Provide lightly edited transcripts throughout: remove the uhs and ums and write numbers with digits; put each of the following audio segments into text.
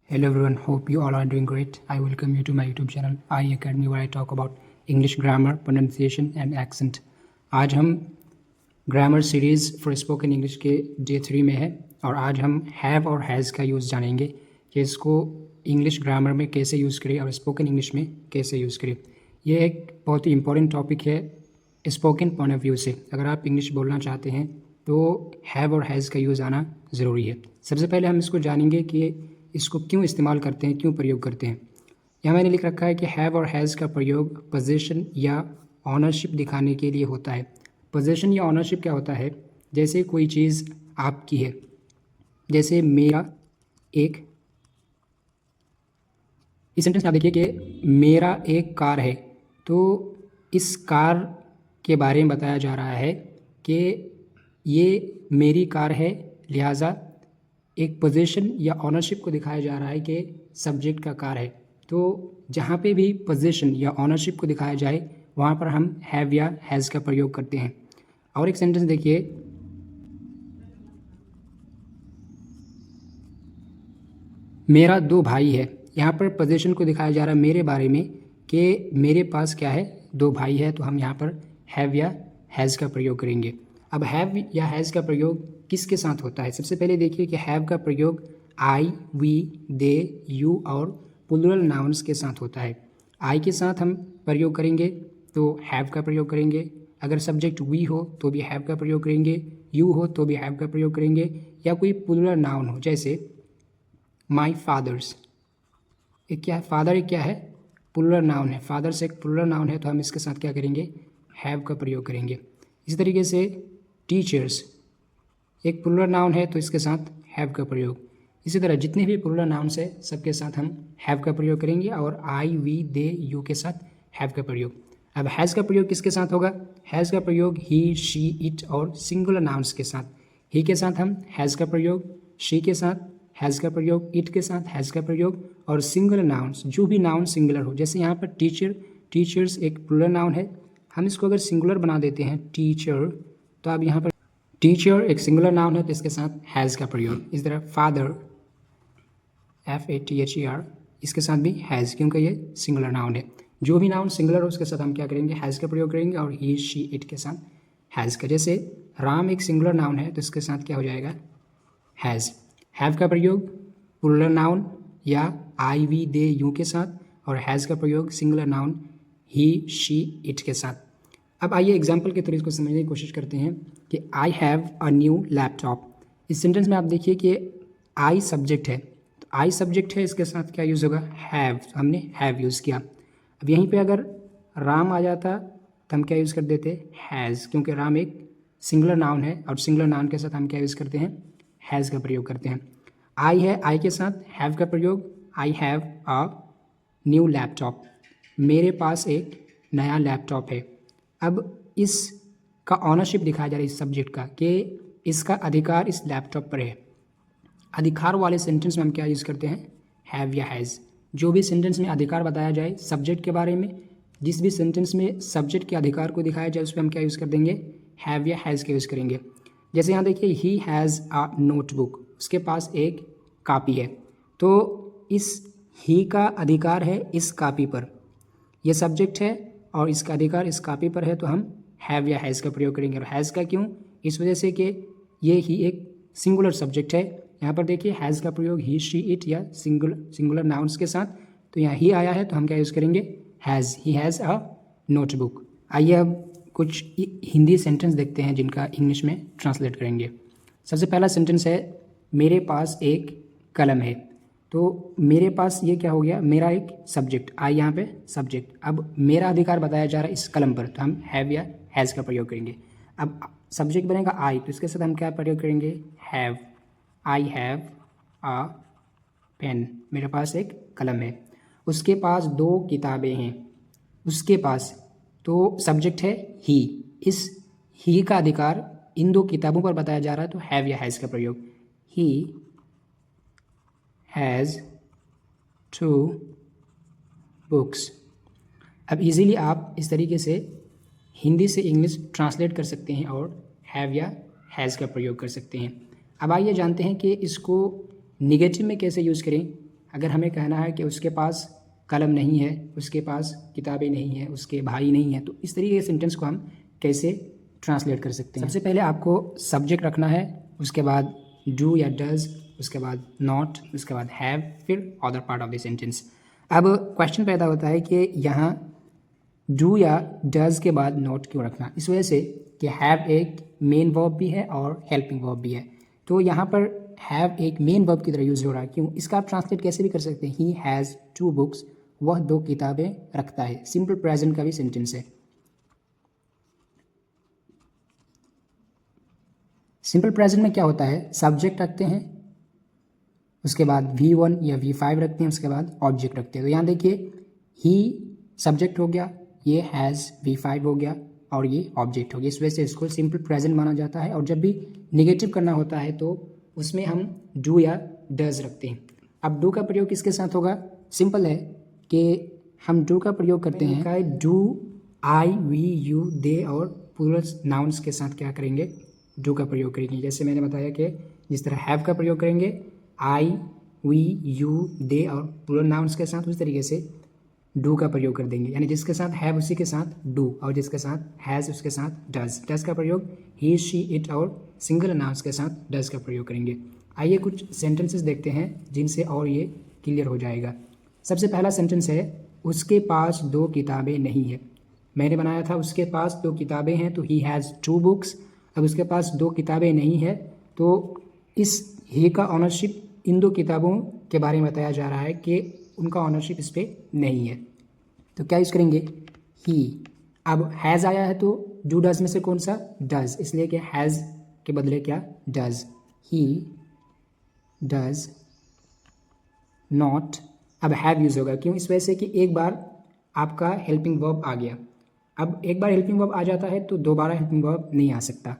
Hello everyone, hope you all are doing great. I welcome you to my YouTube channel I Academy where I talk about English grammar, pronunciation and accent. आज हम grammar series for spoken English के day 3 में है और आज हम have और has का यूज़ जानेंगे कि इसको इंग्लिश ग्रामर में कैसे यूज़ करें और स्पोकन इंग्लिश में कैसे यूज़ करें। ये एक बहुत ही इंपॉर्टेंट टॉपिक है स्पोकन पॉइंट ऑफ व्यू से। अगर आप इंग्लिश बोलना चाहते हैं तो हैव और हैज़ का यूज़ आना ज़रूरी है। सबसे पहले हम इसको जानेंगे कि इसको क्यों इस्तेमाल करते हैं, क्यों प्रयोग करते हैं। यहाँ मैंने लिख रखा है कि हैव और हैज़ का प्रयोग पोजीशन या ऑनरशिप दिखाने के लिए होता है। पोजीशन या ऑनरशिप क्या होता है? जैसे कोई चीज़ आपकी है, जैसे मेरा एक, इस सेंटेंस में आप देखिए कि मेरा एक कार है, तो इस कार के बारे में बताया जा रहा है कि ये मेरी कार है, लिहाजा एक पोजीशन या ऑनरशिप को दिखाया जा रहा है कि सब्जेक्ट का कार है। तो जहाँ पे भी पोजीशन या ऑनरशिप को दिखाया जाए वहाँ पर हम हैव या हैज़ का प्रयोग करते हैं। और एक सेंटेंस देखिए, मेरा 2 भाई है। यहाँ पर पोजीशन को दिखाया जा रहा है मेरे बारे में कि मेरे पास क्या है, 2 भाई है। तो हम यहाँ पर हैव या हैज़ का प्रयोग करेंगे। अब हैव या हैज़ का प्रयोग किसके साथ होता है? सबसे पहले देखिए कि हैव का प्रयोग आई, वी, दे, यू और प्लूरल नाउन्स के साथ होता है। आई के साथ हम प्रयोग करेंगे तो हैव का प्रयोग करेंगे। अगर सब्जेक्ट वी हो तो भी हैव का प्रयोग करेंगे, यू हो तो भी हैव का प्रयोग करेंगे, या कोई प्लूरल नाउन हो जैसे माई फादर्स। एक क्या है? फादर एक क्या है? प्लूरल नाउन है। फादर्स एक प्लूरल नाउन है, तो हम इसके साथ क्या करेंगे? हैव का प्रयोग करेंगे। इसी तरीके से टीचर्स एक प्लूरल नाउन है, तो इसके साथ हैव का प्रयोग। इसी तरह जितने भी प्लूरल नाउन्स है सबके साथ हम हैव का प्रयोग करेंगे और आई, वी, दे, यू के साथ हैव का प्रयोग। अब हैज़ का प्रयोग किसके साथ होगा? हैज़ का प्रयोग ही, शी, इट और सिंगुलर नाउन्स के साथ। ही के साथ हम हैज़ का प्रयोग, शी के साथ हैज़ का प्रयोग, इट के साथ हैज़ का प्रयोग और सिंगुलर नाउन्स, जो भी नाउन सिंगुलर हो। जैसे यहाँ पर टीचर, टीचर्स एक प्लूरल नाउन है, हम इसको अगर सिंगुलर बना देते हैं टीचर, तो अब यहाँ पर टीचर एक सिंगुलर नाउन है तो इसके साथ हैज़ का प्रयोग। इस तरह फादर, FATHER, इसके साथ भी हैज़, क्योंकि ये सिंगुलर नाउन है। जो भी नाउन सिंगुलर हो उसके साथ हम क्या करेंगे? हैज़ का प्रयोग करेंगे। और ही, शी, इट के साथ हैज़ का। जैसे राम एक सिंगुलर नाउन है तो इसके साथ क्या हो जाएगा? हैज़। हैव का प्रयोग प्लूरल नाउन या आई, वी, दे, यू के साथ, और हैज़ का प्रयोग singular noun he, she, it के साथ। अब आइए एग्जाम्पल के थ्रू इसको समझने की कोशिश करते हैं कि आई हैव अ न्यू लैपटॉप। इस सेंटेंस में आप देखिए कि आई सब्जेक्ट है, तो आई सब्जेक्ट है, इसके साथ क्या यूज़ होगा? हैव। हमने हैव यूज़ किया। अब यहीं पे अगर राम आ जाता तो हम क्या यूज़ कर देते? हैज़, क्योंकि राम एक सिंगुलर नाउन है और सिंगुलर नाउन के साथ हम क्या यूज़ करते हैं? हैज़ का प्रयोग करते हैं। आई है, आई के साथ हैव का प्रयोग, आई हैव अ न्यू लैपटॉप। मेरे पास एक नया लैपटॉप है। अब इसका ऑनरशिप दिखाया जा रहा है इस सब्जेक्ट का कि इसका अधिकार इस लैपटॉप पर है। अधिकार वाले सेंटेंस में हम क्या यूज़ करते हैं? हैव या हैज़। जो भी सेंटेंस में अधिकार बताया जाए सब्जेक्ट के बारे में, जिस भी सेंटेंस में सब्जेक्ट के अधिकार को दिखाया जाए उस पर हम क्या यूज़ कर देंगे? हैव या हैज़ का यूज़ करेंगे। जैसे यहाँ देखिए ही हैज़ अ नोटबुक, उसके पास एक कापी है, तो इस ही का अधिकार है इस कापी पर। यह सब्जेक्ट है और इसका अधिकार इस कापी पर है, तो हम हैव या हैज़ का प्रयोग करेंगे। और हैज़ का क्यों? इस वजह से कि ये ही एक सिंगुलर सब्जेक्ट है। यहाँ पर देखिए हैज़ का प्रयोग ही, शी, इट या सिंगुलर नाउन्स के साथ, तो यहाँ ही आया है तो हम क्या यूज़ करेंगे? Has. He has a notebook. आइए अब कुछ हिंदी सेंटेंस देखते हैं जिनका इंग्लिश में ट्रांसलेट करेंगे। सबसे पहला सेंटेंस है मेरे पास एक कलम है। तो मेरे पास ये क्या हो गया? मेरा एक सब्जेक्ट, आई यहाँ पे सब्जेक्ट। अब मेरा अधिकार बताया जा रहा है इस कलम पर, तो हम हैव या हैज़ का प्रयोग करेंगे। अब सब्जेक्ट बनेगा आई, तो इसके साथ हम क्या प्रयोग करेंगे? Have. I have a pen. मेरे पास एक कलम है। उसके पास 2 किताबें हैं। उसके पास, तो सब्जेक्ट है ही, इस ही का अधिकार इन 2 किताबों पर बताया जा रहा है, तो हैव या हैज़ का प्रयोग। He has 2 books. अब इजीली आप इस तरीके से हिंदी से इंग्लिश ट्रांसलेट कर सकते हैं और हैव या हैज़ का प्रयोग कर सकते हैं। अब आइए जानते हैं कि इसको निगेटिव में कैसे यूज़ करें। अगर हमें कहना है कि उसके पास कलम नहीं है, उसके पास किताबें नहीं हैं, उसके भाई नहीं हैं, तो इस तरीके के सेंटेंस को हम कैसे ट्रांसलेट कर सकते हैं। सबसे पहले आपको सब्जेक्ट रखना है, उसके बाद डू या डज, उसके बाद नॉट, उसके बाद हैव, फिर other part of the sentence. अब क्वेश्चन पैदा होता है कि यहाँ डू या डज के बाद नॉट क्यों रखना। इस वजह से कि हैव एक मेन वर्ब भी है और हेल्पिंग वर्ब भी है, तो यहाँ पर हैव एक मेन वर्ब की तरह यूज हो रहा है। क्यों? इसका आप ट्रांसलेट कैसे भी कर सकते हैं, ही हैज़ 2 बुक्स, वह 2 किताबें रखता है। सिंपल प्रेजेंट का भी सेंटेंस है। सिंपल प्रेजेंट में क्या होता है, सब्जेक्ट रखते हैं, उसके बाद V1 या V5 रखते हैं, उसके बाद ऑब्जेक्ट रखते हैं। तो यहाँ देखिए ही सब्जेक्ट हो गया, ये हैज़ V5 हो गया और ये ऑब्जेक्ट हो गया। इस वजह से इसको सिंपल प्रेजेंट माना जाता है। और जब भी निगेटिव करना होता है तो उसमें हम डू या डज रखते हैं। अब डू का प्रयोग किसके साथ होगा? सिंपल है कि हम डू का प्रयोग करते हैं डू, आई, वी, यू, दे और प्लूरल नाउन्स के साथ क्या करेंगे, डू का प्रयोग करेंगे। जैसे मैंने बताया कि जिस तरह हैव का प्रयोग करेंगे आई, वी, यू, दे और प्लूरल नाउन्स के साथ, उस तरीके से डू का प्रयोग कर देंगे। यानी जिसके साथ हैव उसी के साथ डू, और जिसके साथ हैज़ उसके साथ डज। डज का प्रयोग ही, शी, इट और सिंगल नाउन्स के साथ डज का प्रयोग करेंगे। आइए कुछ सेंटेंसेस देखते हैं जिनसे और ये क्लियर हो जाएगा। सबसे पहला सेंटेंस है उसके पास 2 किताबें नहीं है। मैंने बनाया था उसके पास 2 किताबें हैं, तो ही हैज़ 2 बुक्स। अब उसके पास 2 किताबें नहीं है, तो इस ही का ऑनरशिप इन 2 किताबों के बारे में बताया जा रहा है कि उनका ऑनरशिप इस पर नहीं है। तो क्या यूज़ करेंगे, ही। अब हैज़ आया है तो डू डज में से कौन सा, डज, इसलिए कि हैज़ के बदले क्या, डज। He does not. अब हैव यूज़ होगा, क्यों? इस वजह से कि एक बार आपका हेल्पिंग वर्ब आ गया। अब एक बार हेल्पिंग वर्ब आ जाता है तो दोबारा हेल्पिंग वर्ब नहीं आ सकता।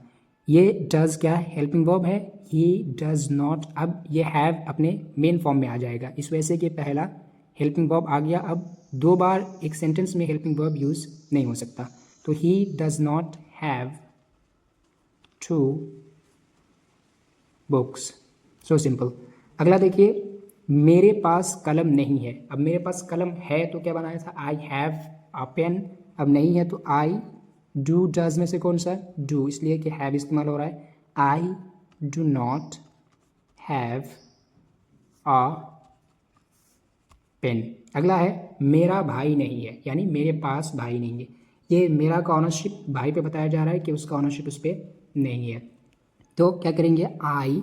ये डज क्या है, हेल्पिंग वर्ब है, ही डज नॉट। अब ये हैव अपने मेन फॉर्म में आ जाएगा। इस वजह से कि पहला हेल्पिंग वर्ब आ गया, अब 2 बार एक सेंटेंस में हेल्पिंग वर्ब यूज़ नहीं हो सकता। तो he does not have 2 books. So simple. अगला देखिए, मेरे पास कलम नहीं है। अब मेरे पास कलम है तो क्या बनाया था, आई हैव अ पेन। अब नहीं है तो आई डू डज में से कौन सा, डू, इसलिए कि हैव इस्तेमाल हो रहा है। I do not have a pen. अगला है मेरा भाई नहीं है, यानी मेरे पास भाई नहीं है। ये मेरा का ऑनरशिप भाई पे बताया जा रहा है कि उसका ऑनरशिप उस पर नहीं है। तो क्या करेंगे, आई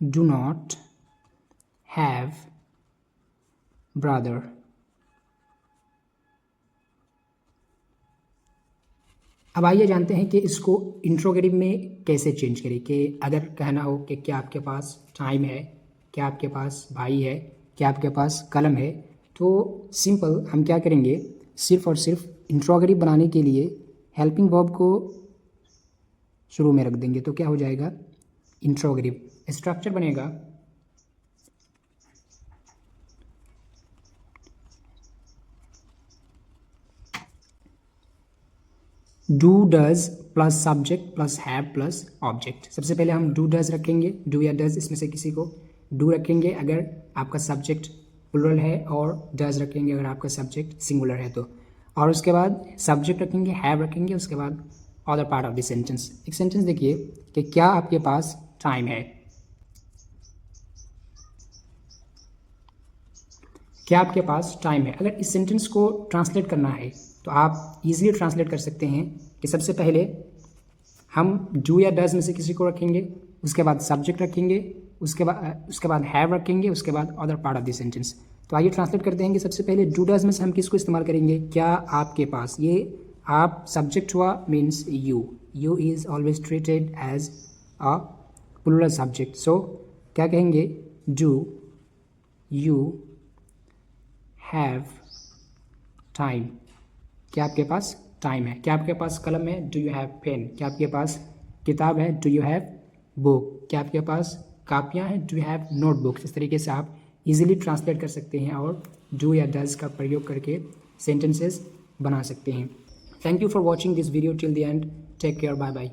डू नॉट हैव ब्रदर। अब आइए जानते हैं कि इसको इंट्रोगेटिव में कैसे चेंज करें। कि अगर कहना हो कि क्या आपके पास टाइम है, क्या आपके पास भाई है, क्या आपके पास कलम है, तो सिंपल हम क्या करेंगे, सिर्फ और सिर्फ इंट्रोगेटिव बनाने के लिए हेल्पिंग वर्ब को शुरू में रख देंगे। तो क्या हो जाएगा, इंट्रोगेटिव। स्ट्रक्चर बनेगा do does plus subject plus have plus object. सबसे पहले हम डू डज रखेंगे, डू या डज इसमें से किसी को डू रखेंगे अगर आपका सब्जेक्ट प्लुरल है, और डज रखेंगे अगर आपका सब्जेक्ट सिंगुलर है तो। और उसके बाद सब्जेक्ट रखेंगे, हैव रखेंगे, उसके बाद other part of the sentence. एक सेंटेंस देखिए कि क्या आपके पास टाइम है। क्या आपके पास टाइम है। अगर इस सेंटेंस को ट्रांसलेट करना है तो आप इजीली ट्रांसलेट कर सकते हैं कि सबसे पहले हम डू या डज में से किसी को रखेंगे, उसके बाद सब्जेक्ट रखेंगे, उसके बाद हैव रखेंगे, उसके बाद other part of the sentence. तो आइए ट्रांसलेट करते हैं कि सबसे पहले डू डज में से हम किसको इस्तेमाल करेंगे, क्या आपके पास। ये आप सब्जेक्ट हुआ, means you. You is always treated as a plural subject. So क्या कहेंगे, डू यू हैव टाइम। क्या आपके पास टाइम है। क्या आपके पास कलम है, डू यू हैव पेन। क्या आपके पास किताब है, डू यू हैव बुक। क्या आपके पास कापियाँ हैं, डू यू हैव नोटबुक्स। इस तरीके से आप इजीली ट्रांसलेट कर सकते हैं और डू या डज का प्रयोग करके सेंटेंसेस बना सकते हैं। Thank you for watching this video till the end. Take care, bye bye.